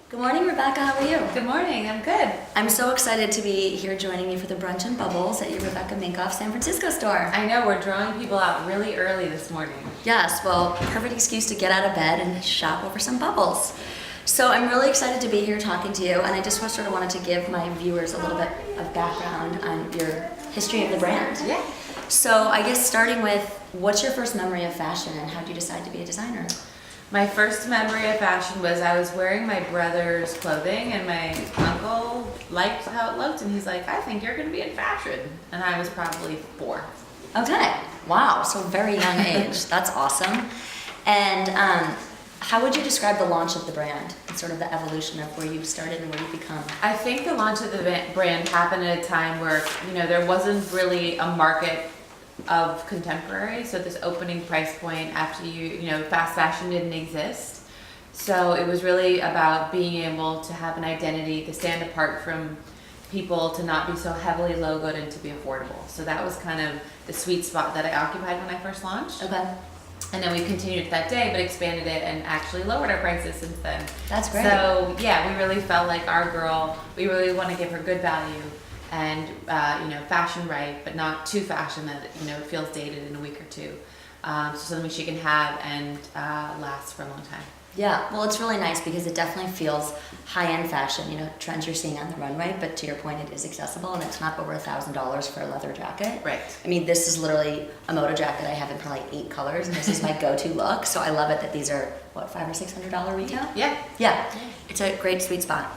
Good morning, Rebecca. How are you? Good morning. I'm good. I'm so excited to be here joining you for the Brunch and Bubbles at your Rebecca Minkoff San Francisco store. I know we're drawing people out really early this morning. Yes, well, perfect excuse to get out of bed and shop over some bubbles. So I'm really excited to be here talking to you, and I just sort of wanted to give my viewers a little bit of background on your history of the brand. Yeah. So I guess starting with, what's your first memory of fashion and how did you decide to be a designer? My first memory of fashion was I was wearing my brother's clothing and my uncle liked how it looked and he's like, I think you're going to be in fashion. And I was probably 4. Okay, wow, so very young age. That's awesome. And how would you describe the launch of the brand and sort of the evolution of where you've started and where you've become? I think the launch of the brand happened at a time where, there wasn't really a market of contemporary, so this opening price point after fast fashion didn't exist. So it was really about being able to have an identity, to stand apart from people, to not be so heavily logoed and to be affordable. So that was kind of the sweet spot that I occupied when I first launched. Okay. And then we continued that day, but expanded it and actually lowered our prices since then. That's great. So yeah, we really felt like our girl, we really want to give her good value and fashion right, but not too fashion that it feels dated in a week or two. So something she can have and last for a long time. Yeah, well, it's really nice because it definitely feels high-end fashion, trends you're seeing on the runway, but to your point, it is accessible and it's not over $1,000 for a leather jacket. Right. I mean, this is literally a moto jacket I have in probably 8 colors, and this is my go-to look, so I love it that these are, what, $500 or $600 retail? Yeah. Yeah, it's a great sweet spot.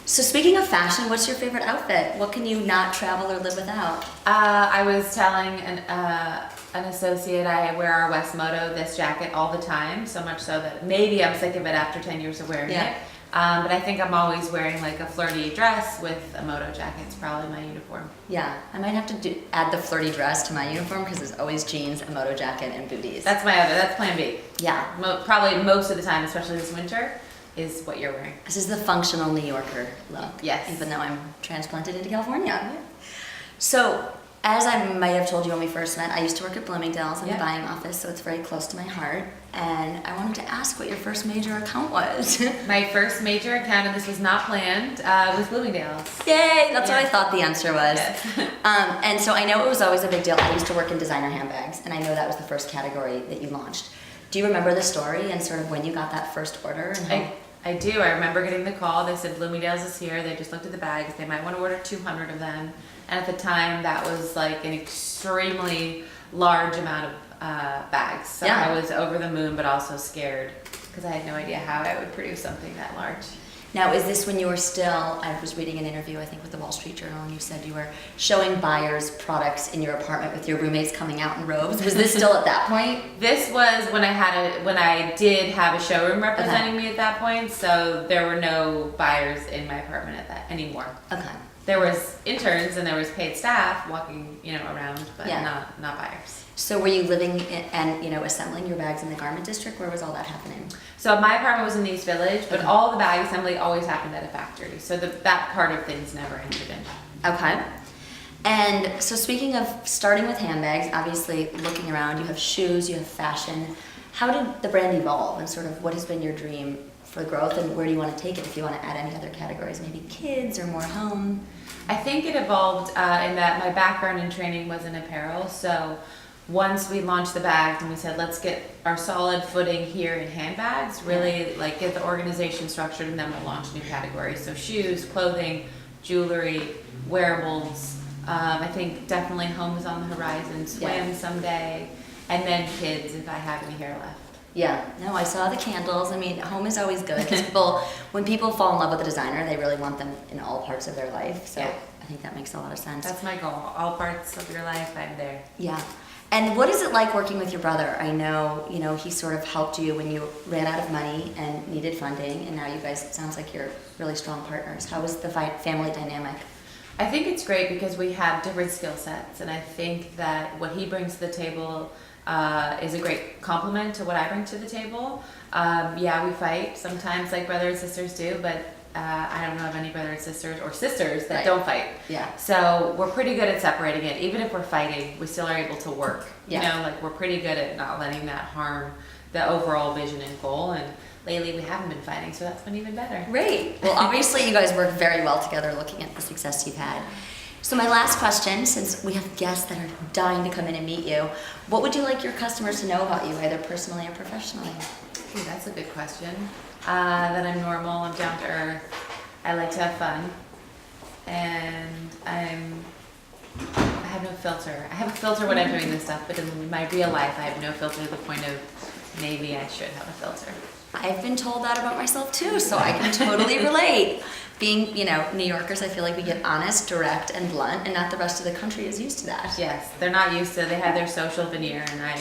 So speaking of fashion, what's your favorite outfit? What can you not travel or live without? I was telling an associate I wear our West Moto, this jacket, all the time, so much so that maybe I'm sick of it after 10 years of wearing it. But I think I'm always wearing like a flirty dress with a moto jacket. It's probably my uniform. Yeah, I might have to add the flirty dress to my uniform because there's always jeans, a moto jacket, and booties. That's plan B. Yeah. Probably most of the time, especially this winter, is what you're wearing. This is the functional New Yorker look. Yes. Even though I'm transplanted into California. Yeah. So, as I might have told you when we first met, I used to work at Bloomingdale's in the buying office, so it's very close to my heart. And I wanted to ask what your first major account was. My first major account, and this was not planned, was Bloomingdale's. Yay! That's what I thought the answer was. Yes. And so I know it was always a big deal. I used to work in designer handbags, and I know that was the first category that you launched. Do you remember the story and sort of when you got that first order? And I do. I remember getting the call. They said Bloomingdale's is here. They just looked at the bags. They might want to order 200 of them. And at the time, that was like an extremely large amount of bags. So Yeah. I was over the moon, but also scared because I had no idea how I would produce something that large. Now, is this when you were still, I was reading an interview, I think, with the Wall Street Journal, and you said you were showing buyers products in your apartment with your roommates coming out in robes. Was this still at that point? This was when I did have a showroom representing me at that point, so there were no buyers in my apartment anymore. Okay. There was interns and there was paid staff walking, around, but not buyers. So were you living and assembling your bags in the garment district? Where was all that happening? So my apartment was in the East Village, but all the bag assembly always happened at a factory. So that part of things never entered in. Okay. And so speaking of starting with handbags, obviously looking around, you have shoes, you have fashion. How did the brand evolve and sort of what has been your dream for growth and where do you want to take it if you want to add any other categories, maybe kids or more home? I think it evolved in that my background and training was in apparel. So once we launched the bags and we said, let's get our solid footing here in handbags, really like get the organization structured and then we'll launch new categories. So shoes, clothing, jewelry, wearables. I think definitely home is on the horizon, swim someday, and then kids if I have any hair left. Yeah, no, I saw the candles. I mean, home is always good because when people fall in love with a designer, they really want them in all parts of their life. So I think that makes a lot of sense. That's my goal. All parts of your life, I'm there. Yeah. And what is it like working with your brother? I know, he sort of helped you when you ran out of money and needed funding, and now you guys, it sounds like you're really strong partners. How was the family dynamic? I think it's great because we have different skill sets, and I think that what he brings to the table is a great complement to what I bring to the table. We fight sometimes like brothers and sisters do, but I don't know of any brothers or sisters that don't fight. Yeah. So we're pretty good at separating it. Even if we're fighting, we still are able to work. Yeah. We're pretty good at not letting that harm the overall vision and goal. And lately we haven't been fighting, so that's been even better. Great. Well, obviously you guys work very well together looking at the success you've had. So my last question, since we have guests that are dying to come in and meet you, what would you like your customers to know about you, either personally or professionally? Ooh, that's a good question. That I'm normal, I'm down to earth, I like to have fun, and I have no filter. I have a filter when I'm doing this stuff, but in my real life I have no filter to the point of maybe I should have a filter. I've been told that about myself too, so I can totally relate. Being, New Yorkers, I feel like we get honest, direct, and blunt, and not the rest of the country is used to that. Yes, they're not used to, they have their social veneer, and I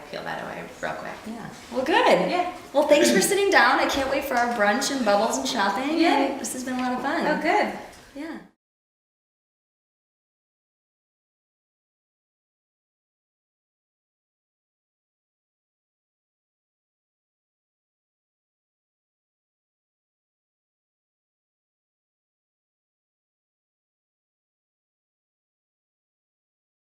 feel that way real quick. Yeah. Well, good. Yeah. Well, thanks for sitting down. I can't wait for our brunch and bubbles and shopping. Yeah. And this has been a lot of fun. Oh, good. Yeah.